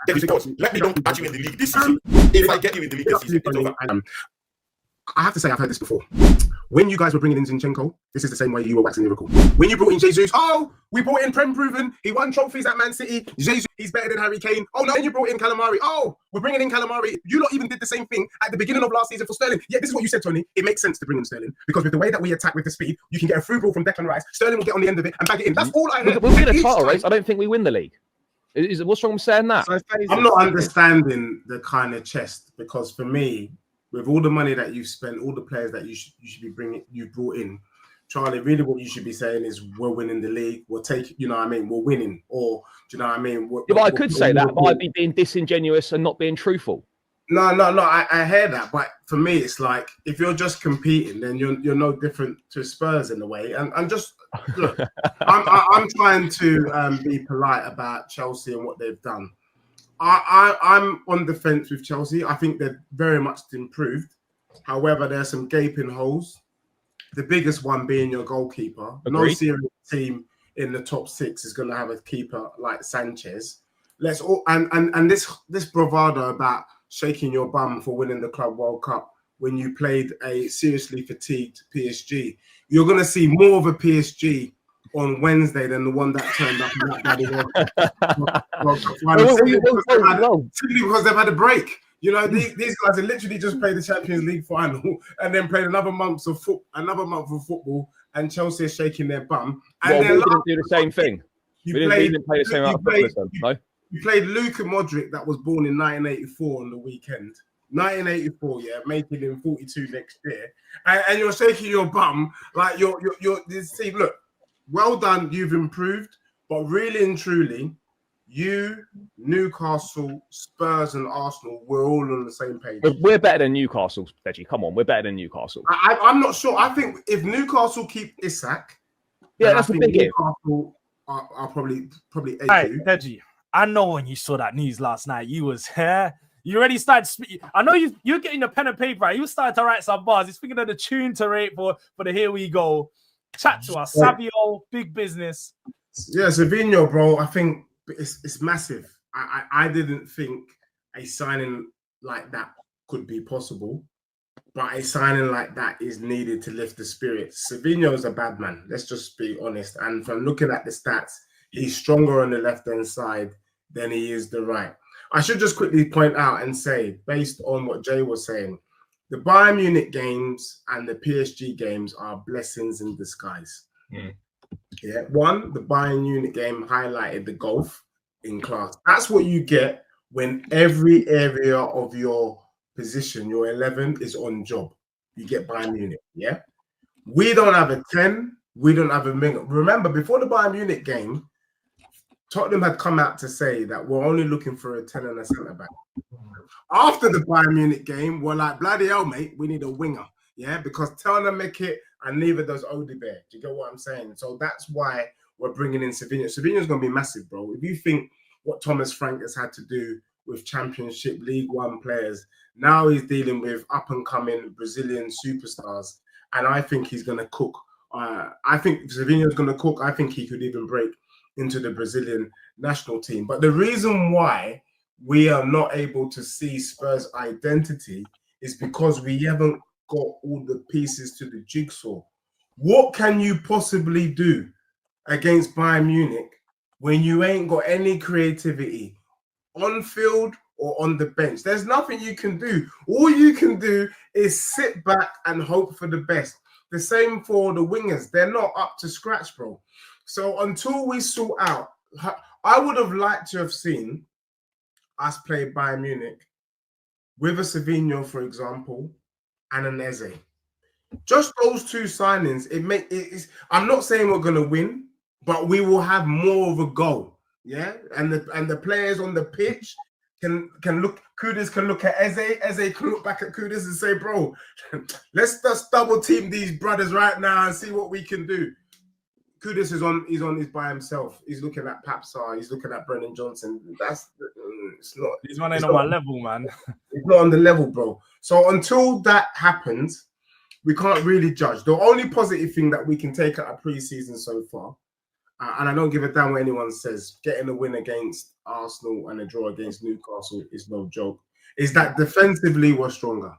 David Victor, let me don't catch you in the league this season. If I get you in the league this season, it's over. I have to say, I've heard this before. When you guys were bringing in Zinchenko, this is the same way you were waxing lyrical. When you brought in Jesus, oh, we brought in Prem Proven. He won trophies at Man City. Jesus, he's better than Harry Kane. Oh, no, then you brought in Calamari. Oh, we're bringing in Calamari. You lot even did the same thing at the beginning of last season for Sterling. Yeah, this is what you said, Tony. It makes sense to bring in Sterling because with the way that we attack with the speed, you can get a through ball from Declan Rice. Sterling will get on the end of it and bag it in. That's all I heard. We'll win a title race. I don't think we win the league. What's wrong with saying that? I'm not understanding the kind of chest because for me, with all the money that you've spent, all the players that you should be bringing, you've brought in, Charlie, really what you should be saying is we're winning the league. We'll take, you know what I mean? We're winning. Or, do you know what I mean? But I could say that, but I'd be being disingenuous and not being truthful. No. I hear that. But for me, it's like, if you're just competing, then you're no different to Spurs in a way. And just, look, I'm trying to be polite about Chelsea and what they've done. I'm on the fence with Chelsea. I think they're very much improved. However, there are some gaping holes. The biggest one being your goalkeeper. Agreed. No serious team in the top 6 is going to have a keeper like Sanchez. Let's all and this bravado about shaking your bum for winning the Club World Cup when you played a seriously fatigued PSG. You're going to see more of a PSG on Wednesday than the one that turned up simply because they've had a break. You know, these guys have literally just played the Champions League final and then played another month of football, and Chelsea is shaking their bum. And we didn't do the same thing. We didn't play the same amount of football. No? You played Luka Modric that was born in 1984 on the weekend. 1984, yeah, making him 42 next year, and you're shaking your bum like you're. See, look. Well done, you've improved, but really and truly, you, Newcastle, Spurs, and Arsenal, we're all on the same page. We're better than Newcastle, Deji. Come on, we're better than Newcastle. I'm not sure. I think if Newcastle keep Isak, that's the big Newcastle are probably eight. Hey, Deji, I know when you saw that news last night, you was here. You already started speaking. I know you're getting a pen and paper. Right? You started to write some bars. He's thinking of the tune to rate for the Here We Go. Chat to us, Savio, big business. Yeah, Savinho, bro. I think it's massive. I didn't think a signing like that could be possible, but a signing like that is needed to lift the spirits. Savinho is a bad man. Let's just be honest. And from looking at the stats, he's stronger on the left-hand side than he is the right. I should just quickly point out and say, based on what Jay was saying, the Bayern Munich games and the PSG games are blessings in disguise. Yeah, one, the Bayern Munich game highlighted the golf in class. That's what you get when every area of your position, your 11, is on job. You get Bayern Munich, yeah? We don't have a 10. We don't have a minute. Remember, before the Bayern Munich game, Tottenham had come out to say that we're only looking for a 10 and a centre-back. After the Bayern Munich game, we're like, bloody hell, mate, we need a winger. Yeah, because Turner make it, and neither does Odegaard. Do you get what I'm saying? So that's why we're bringing in Savinho. Savinho's going to be massive, bro. If you think what Thomas Frank has had to do with Championship League One players, now he's dealing with up-and-coming Brazilian superstars, and I think he's going to cook. I think Savinho's going to cook. I think he could even break into the Brazilian national team. But the reason why we are not able to see Spurs' identity is because we haven't got all the pieces to the jigsaw. What can you possibly do against Bayern Munich when you ain't got any creativity on field or on the bench? There's nothing you can do. All you can do is sit back and hope for the best. The same for the wingers. They're not up to scratch, bro. So until we sort out, I would have liked to have seen us play Bayern Munich with a Savinho, for example, and an Eze. Just those two signings, I'm not saying we're gonna win, but we will have more of a goal. Yeah, and the players on the pitch can look. Kudus can look at Eze. Eze can look back at Kudus and say, "Bro, let's just double team these brothers right now and see what we can do." Kudus is by himself. He's looking at Papsar. He's looking at Brennan Johnson. It's not. He's not on my level, man. It's not on the level, bro. So until that happens, we can't really judge. The only positive thing that we can take out of pre-season so far, and I don't give a damn what anyone says. Getting a win against Arsenal and a draw against Newcastle is no joke. Is that defensively we're stronger,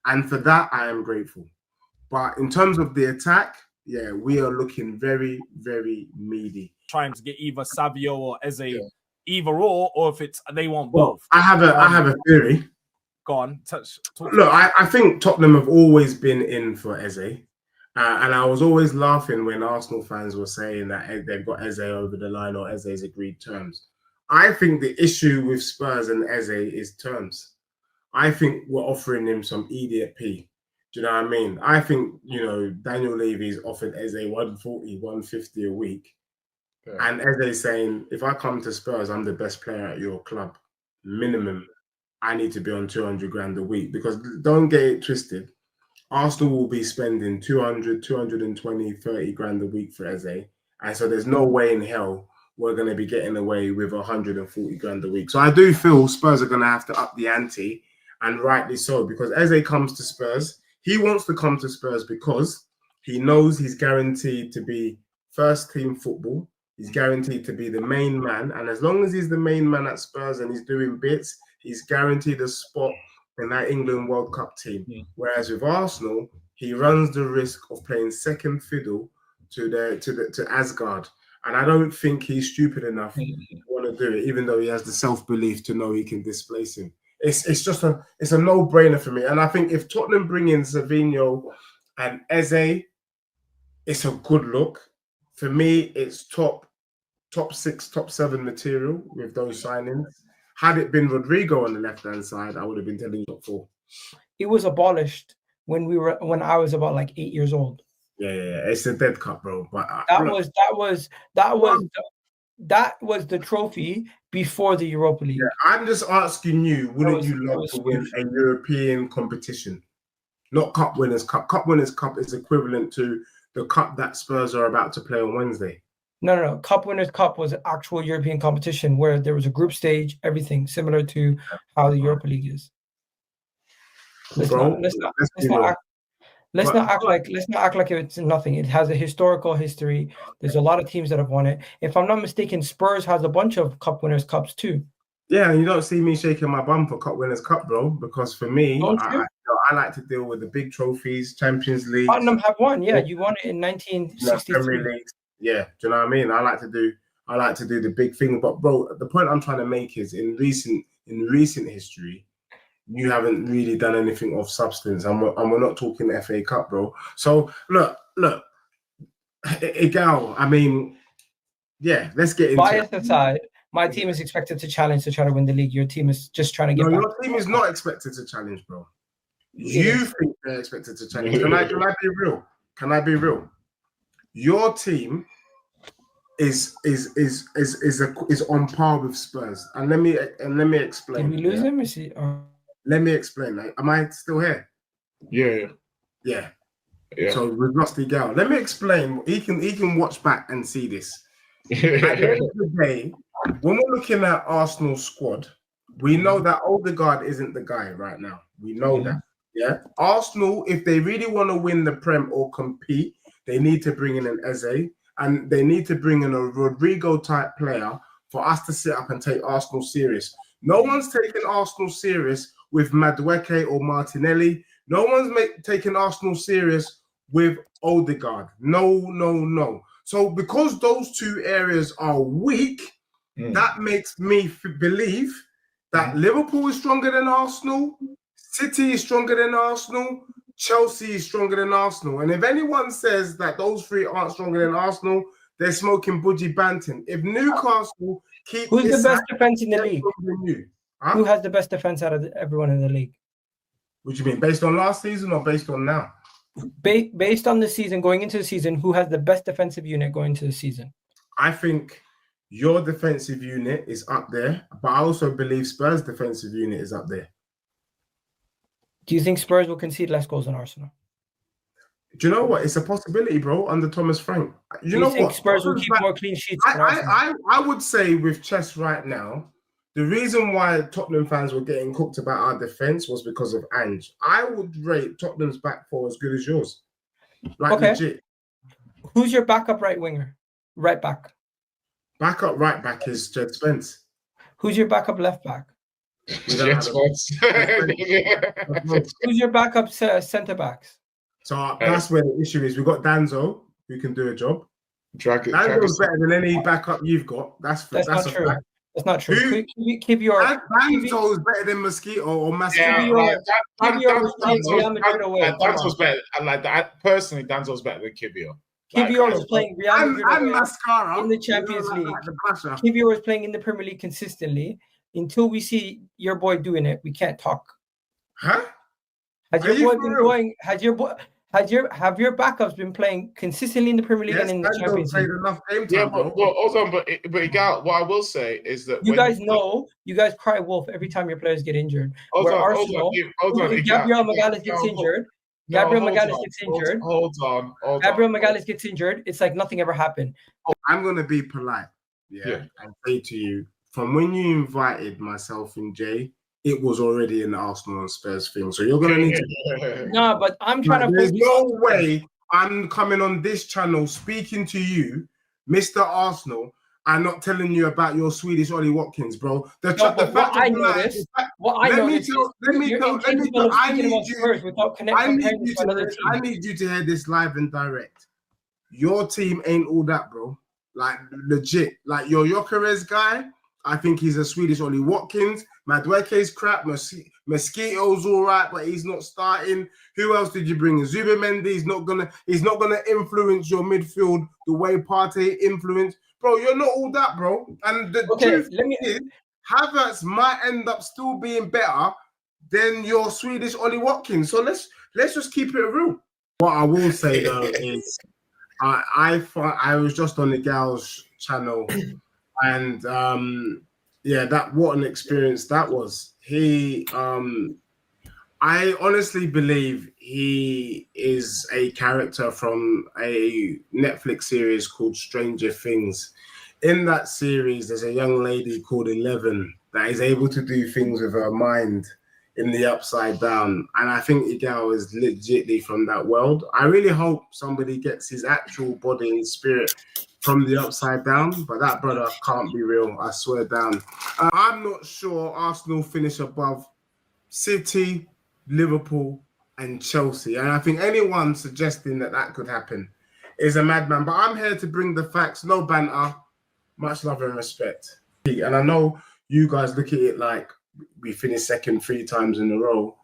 and for that I am grateful. But in terms of the attack, yeah, we are looking very, very meaty. Trying to get either Savio or Eze, either or if it's they want both. I have a theory. Go on. Look, I think Tottenham have always been in for Eze. And I was always laughing when Arsenal fans were saying that they've got Eze over the line or Eze's agreed terms. I think the issue with Spurs and Eze is terms. I think we're offering him some idiot P. Do you know what I mean? I think, Daniel Levy's offered Eze 140, 150 a week. Yeah. And Eze's saying, if I come to Spurs, I'm the best player at your club. Minimum, I need to be on 200 grand a week. Because don't get it twisted. Arsenal will be spending 200, 220, 30 grand a week for Eze. And so there's no way in hell we're going to be getting away with 140 grand a week. So I do feel Spurs are going to have to up the ante, and rightly so, because Eze comes to Spurs. He wants to come to Spurs because he knows he's guaranteed to be first team football. He's guaranteed to be the main man. And as long as he's the main man at Spurs and he's doing bits, he's guaranteed a spot in that England World Cup team. Yeah. Whereas with Arsenal, he runs the risk of playing second fiddle to Asgard. And I don't think he's stupid enough to want to do it, even though he has the self-belief to know he can displace him. It's a no-brainer for me. And I think if Tottenham bring in Savinho and Eze, it's a good look. For me, it's top 6, top 7 material with those signings. Had it been Rodrigo on the left-hand side, I would have been telling you top 4. It was abolished when I was about like 8 years old. Yeah. It's a dead cut, bro. But that was the trophy before the Europa League. Yeah, I'm just asking you, wouldn't you love to win a European competition? Not Cup Winners' Cup. Cup Winners' Cup is equivalent to the cup that Spurs are about to play on Wednesday. No. Cup Winners' Cup was an actual European competition where there was a group stage, everything similar to how the Europa League is. Let's not act like it's nothing. It has a historical history. There's a lot of teams that have won it. If I'm not mistaken, Spurs has a bunch of Cup Winners' Cups too. Yeah, and you don't see me shaking my bum for Cup Winners' Cup, bro, because for me, I like to deal with the big trophies, Champions League. Tottenham have won. Yeah, you won it in 1963. Yeah, do you know what I mean? I like to do the big thing. But bro, the point I'm trying to make is in recent history, you haven't really done anything of substance, and we're not talking FA Cup, bro. So look, Egal. I mean, yeah, let's get into bias aside. My team is expected to challenge to try to win the league. Your team is just trying to get back. Your team is not expected to challenge, bro. You think they're expected to challenge. Can I be real? Can I be real? Your team is on par with Spurs. And let me explain. Did we lose him? Is he? Let me explain. Am I still here? Yeah. So we've lost the gal. Let me explain. He can watch back and see this. At the end of the day, when we're looking at Arsenal's squad, we know that Odegaard isn't the guy right now. We know that. Yeah. Arsenal, if they really want to win the Prem or compete, they need to bring in an Eze and they need to bring in a Rodrigo type player for us to sit up and take Arsenal serious. No one's taking Arsenal serious with Madueke or Martinelli. No one's taking Arsenal serious with Odegaard. No. So because those two areas are weak, that makes me believe that Liverpool is stronger than Arsenal, City is stronger than Arsenal, Chelsea is stronger than Arsenal. And if anyone says that those three aren't stronger than Arsenal, they're smoking budgie banting. If Newcastle keep... Who's the best defense in the league? Who has the best defense out of everyone in the league? What do you mean? Based on last season or based on now? Based on the season, going into the season, who has the best defensive unit going into the season? I think your defensive unit is up there, but I also believe Spurs' defensive unit is up there. Do you think Spurs will concede less goals than Arsenal? Do you know what? It's a possibility, bro, under Thomas Frank. You know think what? Spurs will keep more clean sheets than Arsenal? I would say with chess right now, the reason why Tottenham fans were getting cooked about our defense was because of Ange. I would rate Tottenham's back four as good as yours. Legit. Who's your backup right winger? Right back. Backup right back is Jed Spence. Who's your backup left back? We don't have Who's your backup centre backs? So that's where the issue is. We've got Danzo, who can do a job. Drag it. Danzo's better than any backup you've got. That's not true. fact. That's not true. Who? Danzo is better than Mosquito or Mosquito. Danzo's better. Like that, personally, Danzo's better than Kibio. Kivior was playing Real Madrid Mascara in the Champions League. Kivior was playing in the Premier League consistently. Until we see your boy doing it, we can't talk. Huh? Have your backups been playing consistently in the Premier League and in the Champions League? Enough game time, Yeah, but hold on, but Igal, what I will say is that you guys cry wolf every time your players get injured. Hold on, Gabriel Magalhaes gets injured. Gabriel Magalhaes gets injured. It's like nothing ever happened. I'm gonna be polite, and say to you, from when you invited myself and Jay, it was already an Arsenal and Spurs thing. So you're gonna need to. No, but I'm trying to. There's no way I'm coming on this channel speaking to you, Mr. Arsenal, and not telling you about your Swedish Ollie Watkins, bro. I need you to hear this live and direct. Your team ain't all that, bro. Like legit. Like your Gyokeres guy, I think he's a Swedish Ollie Watkins. Madueke's crap. Mosquito's all right, but he's not starting. Who else did you bring in? Zubimendi. He's not gonna influence your midfield the way Partey influenced. Bro, you're not all that, bro. And the truth is, Havertz might end up still being better than your Swedish Ollie Watkins. So let's just keep it real. What I will say though is, I was just on the Gal's channel, and what an experience that was. I honestly believe he is a character from a Netflix series called Stranger Things. In that series, there's a young lady called 11 that is able to do things with her mind in the upside down. And I think Igal is legitly from that world. I really hope somebody gets his actual body and spirit from the upside down, but that brother can't be real, I swear down. I'm not sure Arsenal finish above City, Liverpool, and Chelsea. And I think anyone suggesting that could happen is a madman. But I'm here to bring the facts, no banter, much love and respect. And I know you guys look at it like we finished second 3 times in a row.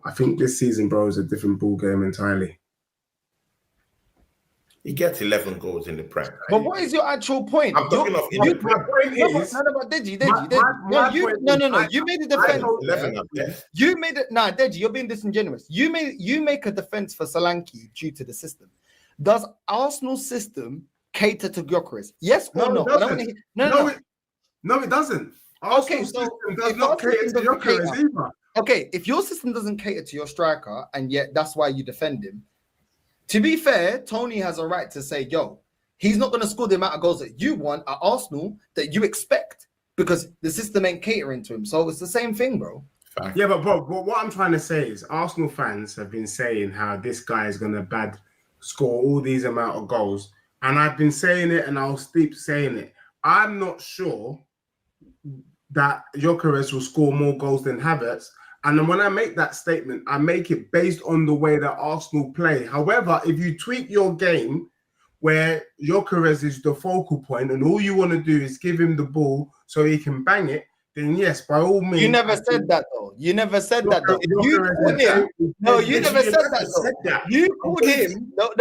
I think this season, bro, is a different ball game entirely. He gets 11 goals in the Prem. But what is your actual point? I'm talking of in the Prem. You made a defense. You made it. Nah, Deji, you're being disingenuous. You make a defense for Solanke due to the system. Does Arsenal's system cater to Gyokeres? Yes or no? No, it doesn't. Okay, so does not cater to Gyokeres either. Okay, if your system doesn't cater to your striker, and yet that's why you defend him. To be fair, Tony has a right to say, yo, he's not going to score the amount of goals that you want at Arsenal that you expect because the system ain't catering to him. So it's the same thing, bro. Yeah, but bro, what I'm trying to say is Arsenal fans have been saying how this guy is going to score all these amount of goals. And I've been saying it and I'll keep saying it. I'm not sure that Gyokeres will score more goals than Havertz. And then when I make that statement, I make it based on the way that Arsenal play. However, if you tweak your game where Gyokeres is the focal point and all you want to do is give him the ball so he can bang it, then yes, by all means. You never said that though. You never said that though. You called him. No, you never said that though. You called him. No.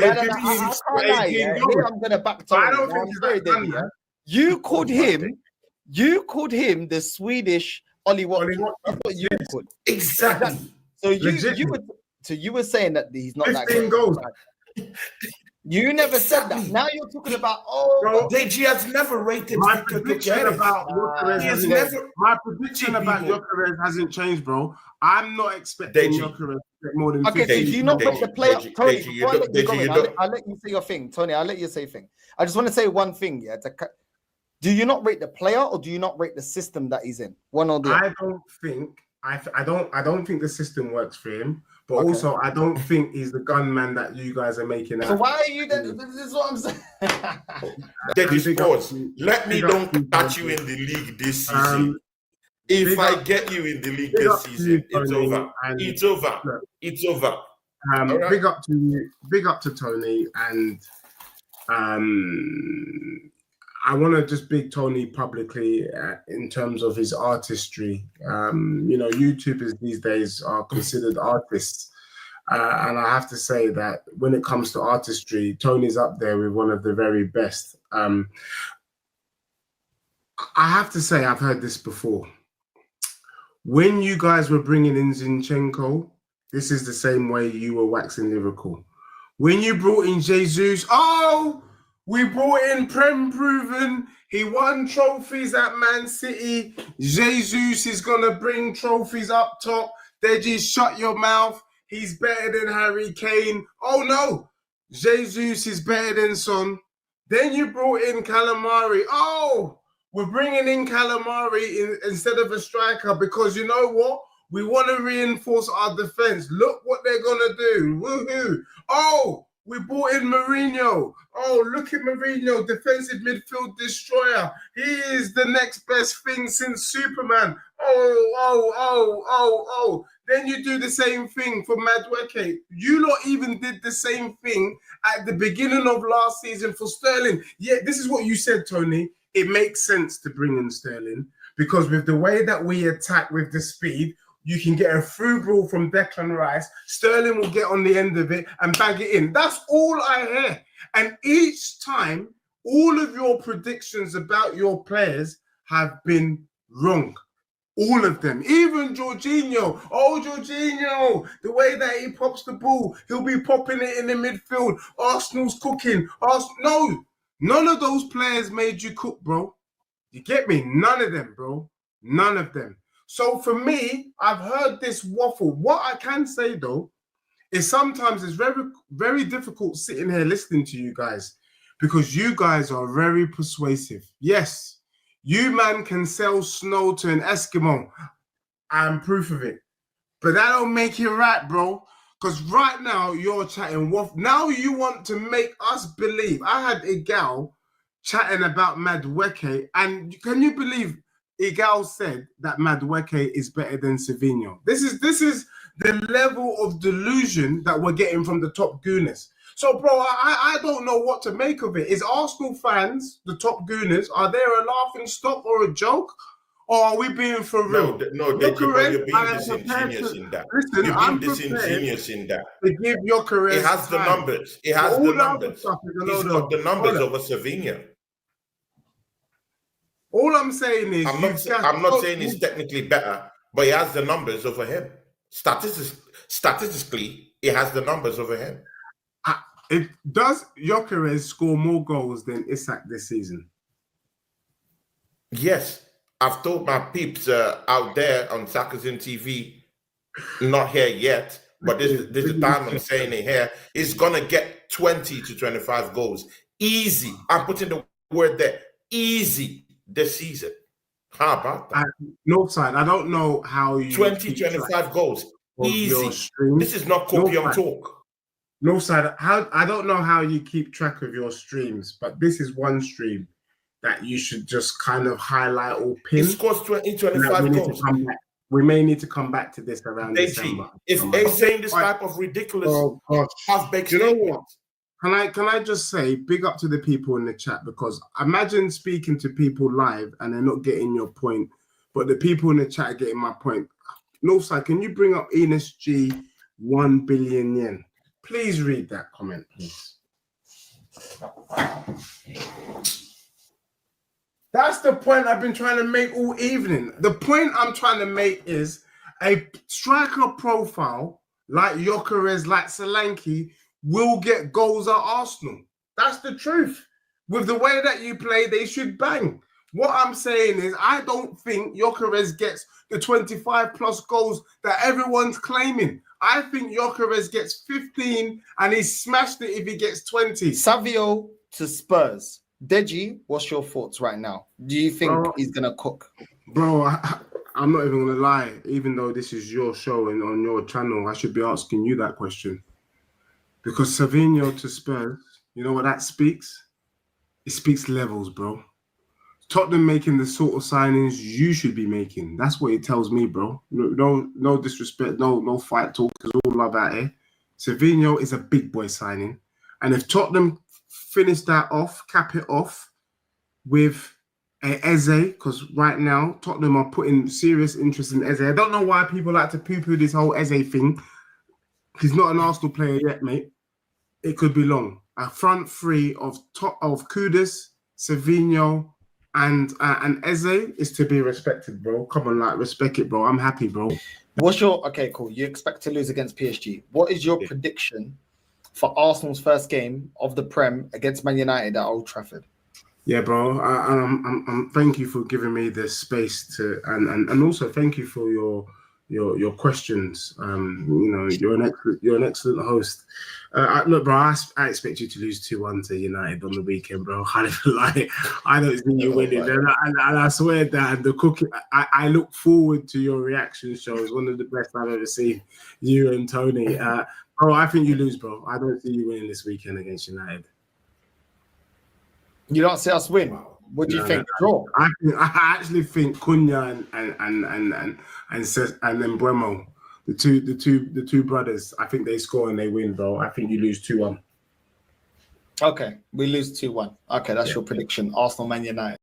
I can't lie. Here I'm gonna back Tony. I'm sorry, David. You called him. You called him the Swedish Ollie Watkins. That's what you put. Exactly. So you were saying that he's not 15 that good. goals. You never said that. Now you're talking about Deji has never rated my prediction about Gyokeres hasn't changed, bro. I'm not expecting Gyokeres to get more than 15. Okay, so do you not rate the player? Tony, I'll let you say your thing. Tony, I'll let you say your thing. I just want to say one thing, yeah. Do you not rate the player or do you not rate the system that he's in? One or the other. I don't think I don't think the system works for him. But also, I don't think he's the gunman that you guys are making out. So why are you then? This is what I'm saying. Spurs, let me don't catch you in the league this season. If I get you in the league this season, it's over. It's over. It's over. Right. Big up to you. Big up to Tony. And I want to just big Tony publicly in terms of his artistry. You know, YouTubers these days are considered artists. And I have to say that when it comes to artistry, Tony's up there with one of the very best. I have to say, I've heard this before. When you guys were bringing in Zinchenko, this is the same way you were waxing lyrical. When you brought in Jesus, we brought in Prem Proven. He won trophies at Man City. Jesus is going to bring trophies up top. Deji, shut your mouth. He's better than Harry Kane. Oh, no. Jesus is better than Son. Then you brought in Calamari. Oh, we're bringing in Calamari instead of a striker because you know what? We want to reinforce our defense. Look what they're going to do. Woohoo. Oh, we brought in Mourinho. Oh, look at Mourinho, defensive midfield destroyer. He is the next best thing since Superman. Oh. Then you do the same thing for Madueke. You lot even did the same thing at the beginning of last season for Sterling. Yeah, this is what you said, Tony. It makes sense to bring in Sterling because with the way that we attack with the speed, you can get a through ball from Declan Rice. Sterling will get on the end of it and bag it in. That's all I hear. And each time, all of your predictions about your players have been wrong. All of them. Even Jorginho. Oh, Jorginho. The way that he pops the ball, he'll be popping it in the midfield. Arsenal's cooking. No. None of those players made you cook, bro. You get me? None of them, bro. None of them. So for me, I've heard this waffle. What I can say, though, is sometimes it's very, very difficult sitting here listening to you guys because you guys are very persuasive. Yes, you man can sell snow to an Eskimo. I'm proof of it. But that don't make it right, bro. Because right now, you're chatting waffle. Now you want to make us believe. I had a gal chatting about Madueke, and can you believe Igal said that Madueke is better than Savinho? This is the level of delusion that we're getting from the top gooners. So, bro, I don't know what to make of it. Is Arsenal fans, the top gooners, are they a laughing stock or a joke? Or are we being for real? No, you're being disingenuous in that. Listen, you're being disingenuous in that. To give Gyokeres it has the numbers. It has the numbers. He's got the numbers of a Savinho. All I'm saying is... I'm not saying he's technically better, but he has the numbers over him. Statistically, he has the numbers over him. Does Gyokeres score more goals than Isak this season? Yes. I've told my peeps out there on Sarkazin TV, not here yet, but this is the time I'm saying it here, he's going to get 20 to 25 goals. Easy. I'm putting the word there. Easy this season. How about that? Northside, I don't know how you... 20, 25 goals. Easy. This is not copium talk. Northside, I don't know how you keep track of your streams, but this is one stream that you should just kind of highlight or pin. He scores 20, 25 goals. We may need to come back to this around December. If they're saying this type of ridiculous half-baked statement. Can I just say, big up to the people in the chat, because imagine speaking to people live and they're not getting your point, but the people in the chat are getting my point. Northside, can you bring up Enos G 1 billion yen? Please read that comment, please. That's the point I've been trying to make all evening. The point I'm trying to make is a striker profile like Gyokeres, like Solanke, will get goals at Arsenal. That's the truth. With the way that you play, they should bang. What I'm saying is I don't think Gyokeres gets the 25 plus goals that everyone's claiming. I think Gyokeres gets 15 and he smashed it if he gets 20. Savio to Spurs. Deji, what's your thoughts right now? Do you think he's going to cook? Bro, I'm not even gonna lie. Even though this is your show and on your channel, I should be asking you that question. Because Savinho to Spurs, you know what that speaks? It speaks levels, bro. Tottenham making the sort of signings you should be making. That's what it tells me, bro. No disrespect, no fight talk, because all love out here. Savinho is a big boy signing. And if Tottenham finish that off, cap it off with Eze, because right now Tottenham are putting serious interest in Eze. I don't know why people like to poo-poo this whole Eze thing. He's not an Arsenal player yet, mate. It could be long. A front three of Kudus, Savinho, and Eze is to be respected, bro. Come on, like, respect it, bro. I'm happy, bro. What's your okay? Cool. You expect to lose against PSG. What is your prediction for Arsenal's first game of the Prem against Man United at Old Trafford? Yeah, bro. I'm thank you for giving me the space to, and also thank you for your questions. You know, you're an excellent host. Look, bro, I expect you to lose 2-1 to United on the weekend, bro. I don't see you winning, and I swear that the cooking. I look forward to your reaction show. It's one of the best I've ever seen. You and Tony, bro. I think you lose, bro. I don't see you winning this weekend against United. You don't see us win. What do you think? Draw. I actually think Cunha and then Mbeumo, the two brothers. I think they score and they win, bro. I think you lose 2-1. Okay, we lose 2-1. Okay, that's your prediction. Arsenal, Man United.